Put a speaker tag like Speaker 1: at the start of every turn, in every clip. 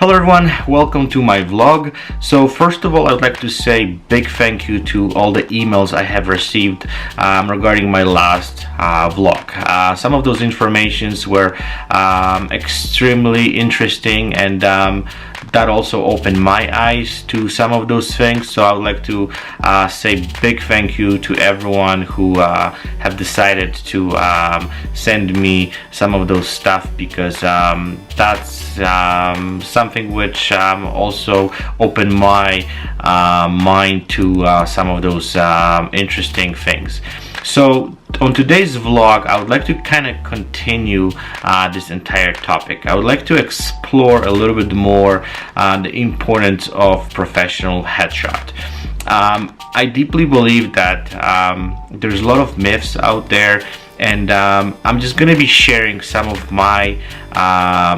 Speaker 1: Hello everyone, welcome to my vlog. So first of all, I'd like to say big thank you to all the emails I have received regarding my last vlog. Some of those informations were extremely interesting, and that also opened my eyes to some of those things. So I would like to say big thank you to everyone who have decided to send me some of those stuff, because that's something which also opened my mind to some of those interesting things. So on today's vlog, I would like to kind of continue this entire topic. I would like to explore a little bit more the importance of professional headshot. I deeply believe that there's a lot of myths out there, and I'm just going to be sharing some of my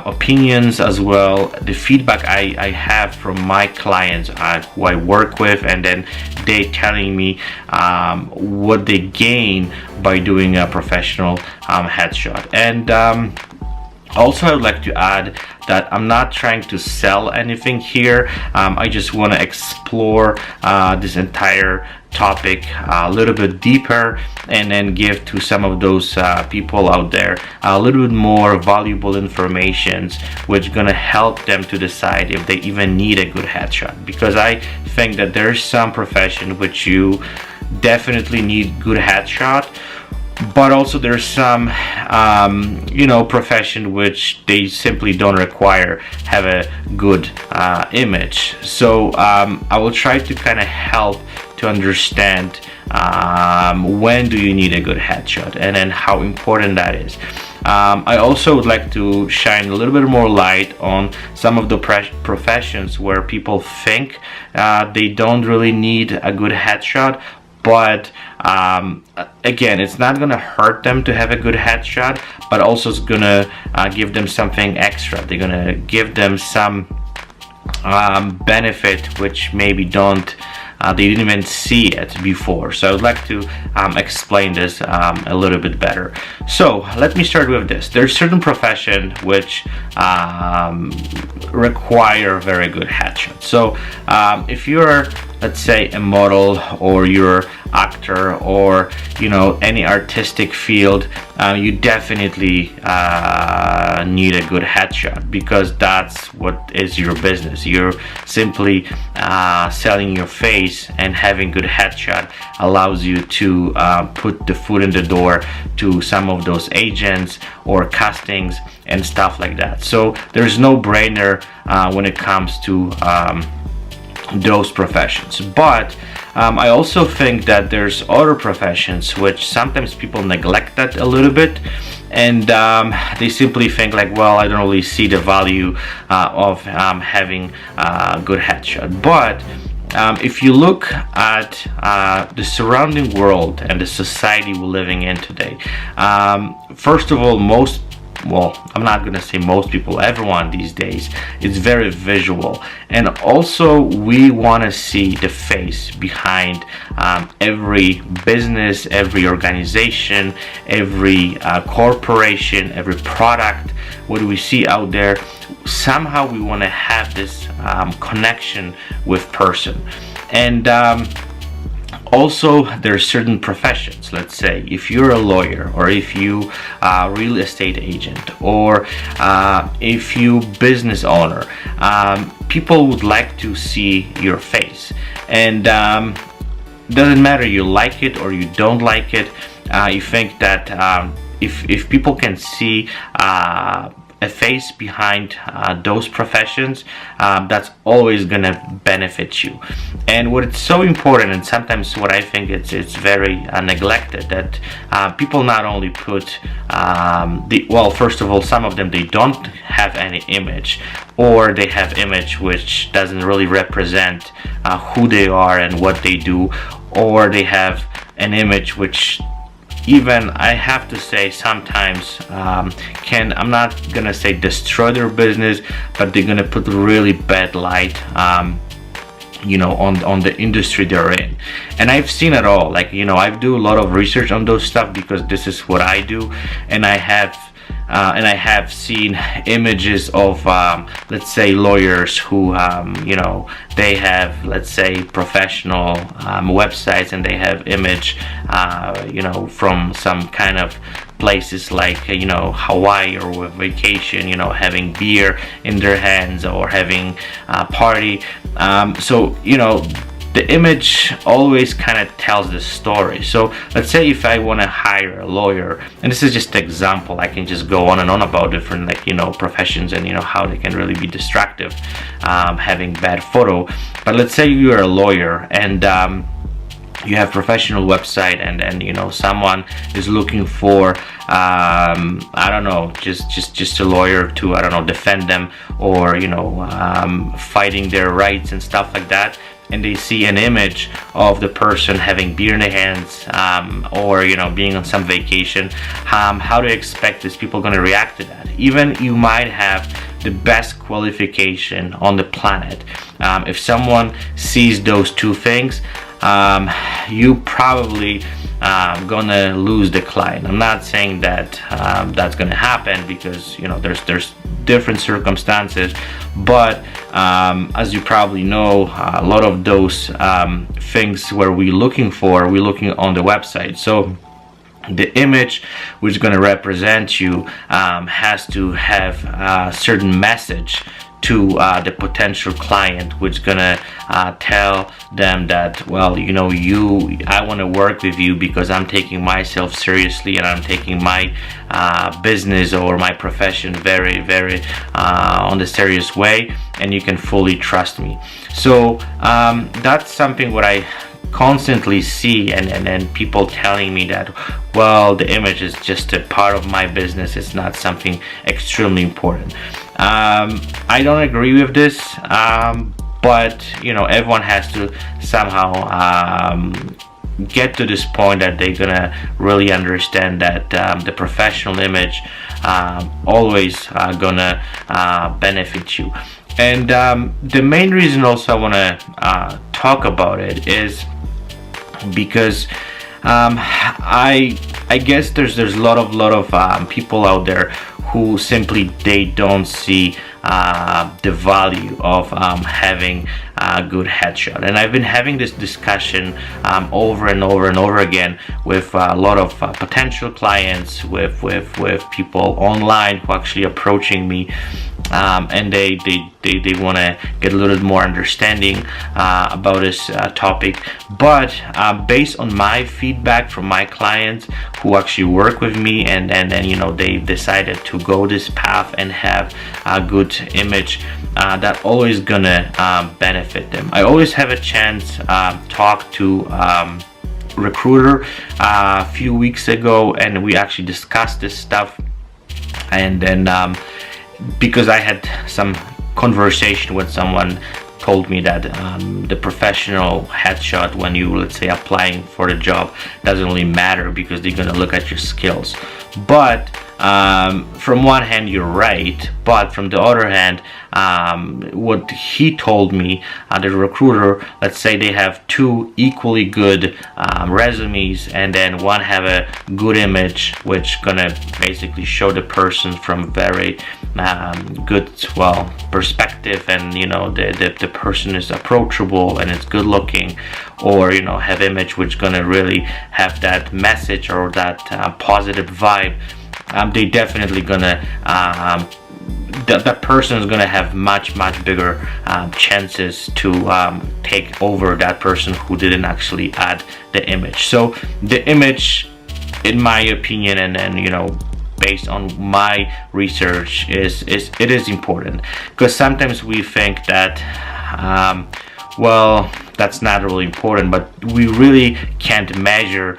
Speaker 1: opinions, as well the feedback I have from my clients who I work with, and then they telling me what they gain by doing a professional headshot. And also, I would like to add that I'm not trying to sell anything here. I just want to explore this entire topic a little bit deeper, and then give to some of those people out there a little bit more valuable information, which gonna help them to decide if they even need a good headshot. Because I think that there's some profession which you definitely need good headshot, but also there's some profession which they simply don't require have a good image. So I will try to kind of help to understand when do you need a good headshot, and then how important that is. I also would like to shine a little bit more light on some of the professions where people think they don't really need a good headshot, but again, it's not gonna hurt them to have a good headshot, but also it's gonna give them something extra. They're gonna give them some benefit which maybe they didn't even see it before. So I would like to explain this a little bit better. So let me start with this. There's certain profession which require very good headshots. So if you're, let's say, a model, or you're actor, or any artistic field, you definitely need a good headshot, because that's what is your business. You're simply selling your face, and having good headshot allows you to put the foot in the door to some of those agents or castings and stuff like that. So there's no brainer when it comes to those professions. But I also think that there's other professions which sometimes people neglect that a little bit, and they simply think like, well, I don't really see the value of having a good headshot. But if you look at the surrounding world and the society we're living in today, first of all, I'm not gonna say most people, everyone these days is very visual, and also we want to see the face behind every business, every organization, every corporation, every product. What do we see out there? Somehow we want to have this connection with person. And also, there are certain professions. Let's say if you're a lawyer, or if you are a real estate agent, or if you business owner, people would like to see your face. And doesn't matter you like it or you don't like it. You think that if people can see a face behind those professions, that's always gonna benefit you. And what is so important, and sometimes what I think it's very neglected, that people not only put first of all, some of them, they don't have any image, or they have image which doesn't really represent who they are and what they do, or they have an image which, even I have to say, sometimes I'm not gonna say destroy their business, but they're gonna put really bad light on the industry they're in. And I've seen it all. Like, I do a lot of research on those stuff, because this is what I do, and I have and I have seen images of let's say lawyers who they have, let's say, professional websites, and they have image from some kind of places like Hawaii or vacation, having beer in their hands or having a party. So the image always kind of tells the story. So let's say if I want to hire a lawyer, and this is just an example, I can just go on and on about different professions and how they can really be distractive, having bad photo. But let's say you're a lawyer and you have professional website, and then someone is looking for I don't know, just a lawyer to defend them, or fighting their rights and stuff like that, and they see an image of the person having beer in their hands, or being on some vacation, how do you expect these people going to react to that? Even you might have the best qualification on the planet, if someone sees those two things, you probably gonna lose the client. I'm not saying that that's gonna happen, because there's different circumstances, but as you probably know, a lot of those things where we're looking on the website. So the image which is going to represent you has to have a certain message to the potential client, which is gonna tell them that, well, I want to work with you because I'm taking myself seriously, and I'm taking my business or my profession very, very on the serious way, and you can fully trust me. So that's something what I constantly see, and people telling me that, well, the image is just a part of my business, it's not something extremely important. I don't agree with this, but everyone has to somehow get to this point that they're gonna really understand that the professional image always gonna benefit you. And the main reason also I want to talk about it is because I guess there's a lot of people out there who simply they don't see the value of having a good headshot. And I've been having this discussion over and over again with a lot of potential clients, with people online who actually approaching me, and they want to get a little bit more understanding about this topic. But based on my feedback from my clients who actually work with me, and then they decided to go this path and have a good image, that always gonna benefit them. I always have a chance talk to recruiter a few weeks ago, and we actually discussed this stuff. And then because I had some conversation with someone told me that the professional headshot, when you, let's say, applying for the job, doesn't really matter because they're gonna look at your skills. But from one hand you're right, but from the other hand, what he told me, the recruiter, let's say they have two equally good resumes, and then one have a good image which gonna basically show the person from very good perspective, and the person is approachable and it's good looking, or have image which gonna really have that message or that positive vibe. They definitely gonna that person is gonna have much bigger chances to take over that person who didn't actually add the image. So the image, in my opinion, and then based on my research, it is important, because sometimes we think that well, that's not really important, but we really can't measure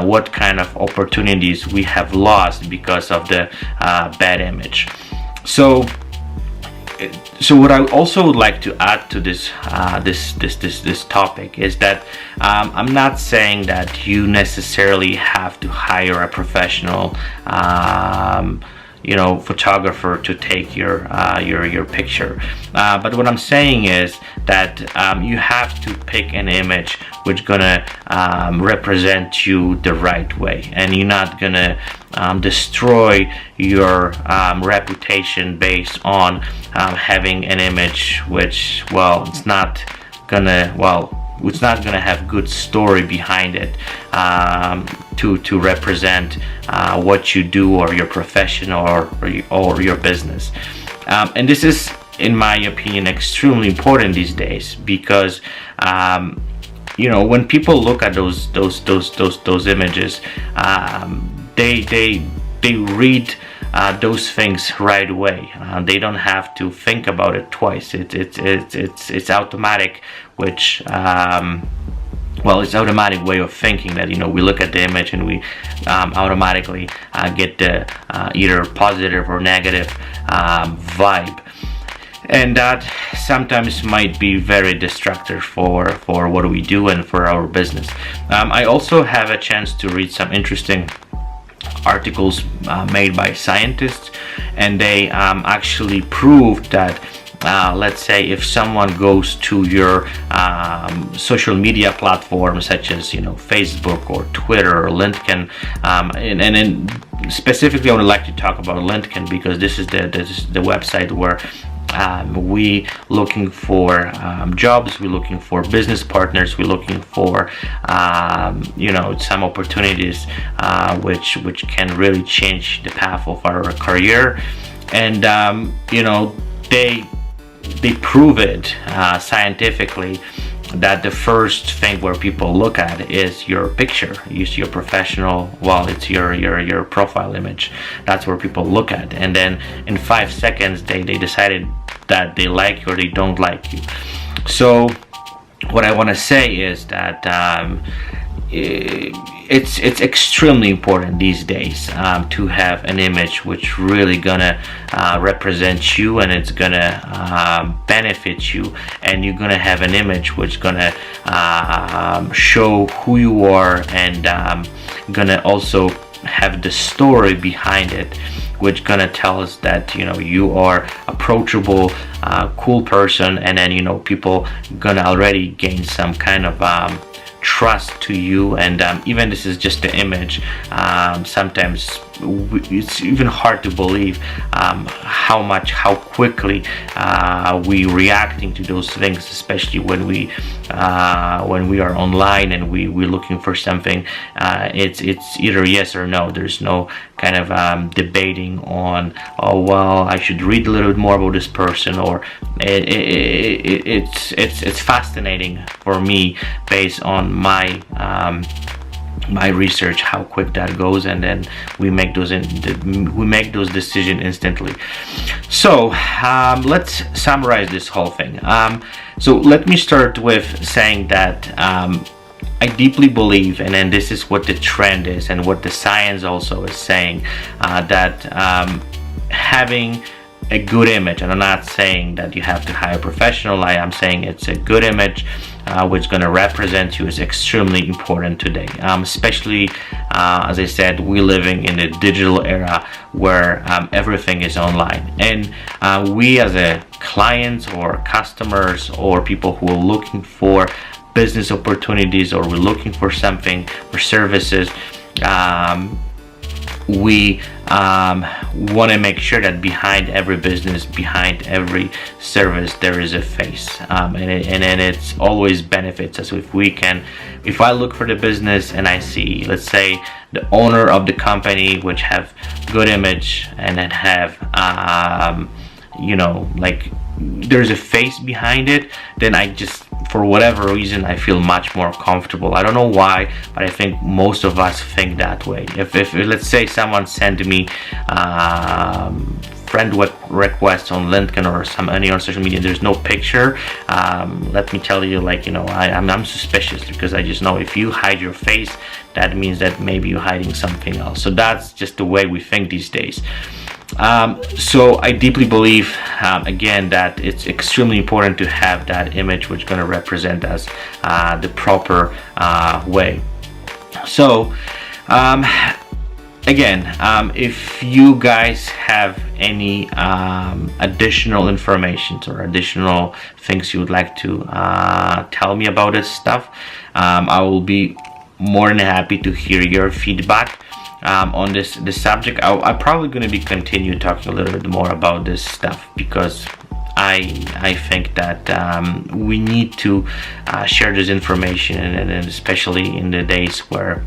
Speaker 1: what kind of opportunities we have lost because of the bad image. So what I also would like to add to this this topic is that I'm not saying that you necessarily have to hire a professional photographer to take your picture. But what I'm saying is that you have to pick an image which gonna represent you the right way, and you're not gonna destroy your reputation based on having an image which, it's not gonna have good story behind it to represent what you do, or your profession, or your business. And this is, in my opinion, extremely important these days, because when people look at those images, they read those things right away. They don't have to think about it twice. It's automatic, which it's automatic way of thinking that we look at the image and we automatically get the either positive or negative vibe. And that sometimes might be very destructive for what we do and for our business. I also have a chance to read some interesting articles made by scientists, and they actually proved that let's say if someone goes to your social media platforms such as Facebook or Twitter or LinkedIn, and specifically I would like to talk about LinkedIn, because this is the website where we looking for jobs, we're looking for business partners, we're looking for some opportunities which can really change the path of our career. And they prove it scientifically that the first thing where people look at is your picture, your professional, it's your profile image. That's where people look at, and then in 5 seconds they decided that they like you or they don't like you. So what I want to say is that it's extremely important these days to have an image which really gonna represent you, and it's gonna benefit you, and you're gonna have an image which gonna show who you are, and gonna also have the story behind it, which gonna tell us that you are approachable, cool person, and then people gonna already gain some kind of trust to you. And even this is just the image, sometimes it's even hard to believe how quickly we reacting to those things, especially when we are online and we're looking for something. It's either yes or no. There's no kind of debating on, I should read a little bit more about this person, or it's fascinating for me based on my research how quick that goes, and then we make those decisions instantly. So let's summarize this whole thing. So let me start with saying that I deeply believe, and then this is what the trend is and what the science also is saying, that having a good image, and I'm not saying that you have to hire a professional, I am saying it's a good image which is going to represent you, is extremely important today, especially as I said, we're living in a digital era where everything is online, and we as a clients or customers or people who are looking for business opportunities, or we're looking for something or services, we want to make sure that behind every business, behind every service, there is a face, and it's always benefits us if I look for the business and I see, let's say, the owner of the company which have good image, and then have like there's a face behind it, then I just, for whatever reason, I feel much more comfortable. I don't know why, but I think most of us think that way. If let's say someone sent me friend request on LinkedIn or any on social media, there's no picture, let me tell you, I'm suspicious, because I just know if you hide your face, that means that maybe you're hiding something else. So that's just the way we think these days. So I deeply believe, again, that it's extremely important to have that image which is going to represent us the proper way. So again, if you guys have any additional information or additional things you would like to tell me about this stuff, I will be more than happy to hear your feedback on this subject. I'm probably going to be continue talking a little bit more about this stuff, because I think that we need to share this information, and especially in the days where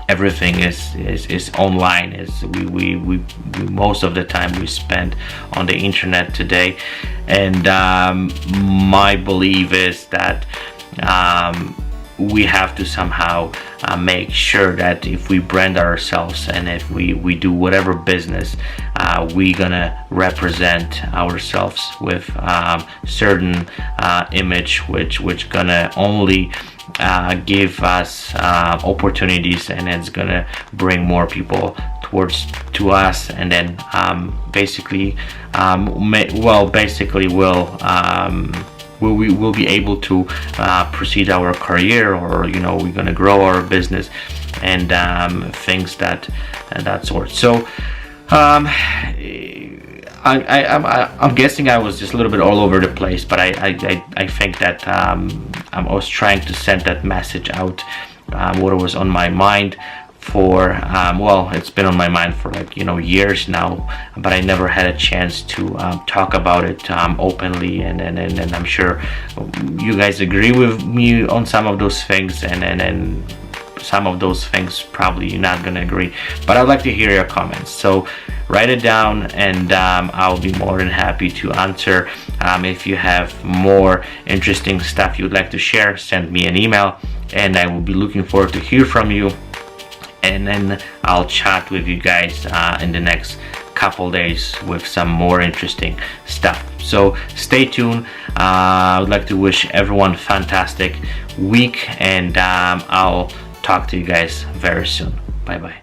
Speaker 1: everything is online, we most of the time we spend on the internet today. And my belief is that we have to somehow make sure that if we brand ourselves, and if we do whatever business, we gonna represent ourselves with certain image which gonna only give us opportunities, and it's gonna bring more people to us, and then basically we'll be able to proceed our career, or we're gonna grow our business, and things that sort. So I'm guessing I was just a little bit all over the place, but I think that I was trying to send that message out, what was on my mind for well, it's been on my mind for years now, but I never had a chance to talk about it openly, and I'm sure you guys agree with me on some of those things, and some of those things probably you're not gonna agree, but I'd like to hear your comments. So write it down, and I'll be more than happy to answer. If you have more interesting stuff you'd like to share, send me an email, and I will be looking forward to hear from you, and then I'll chat with you guys in the next couple days with some more interesting stuff. So stay tuned. I would like to wish everyone a fantastic week, and I'll talk to you guys very soon. Bye bye.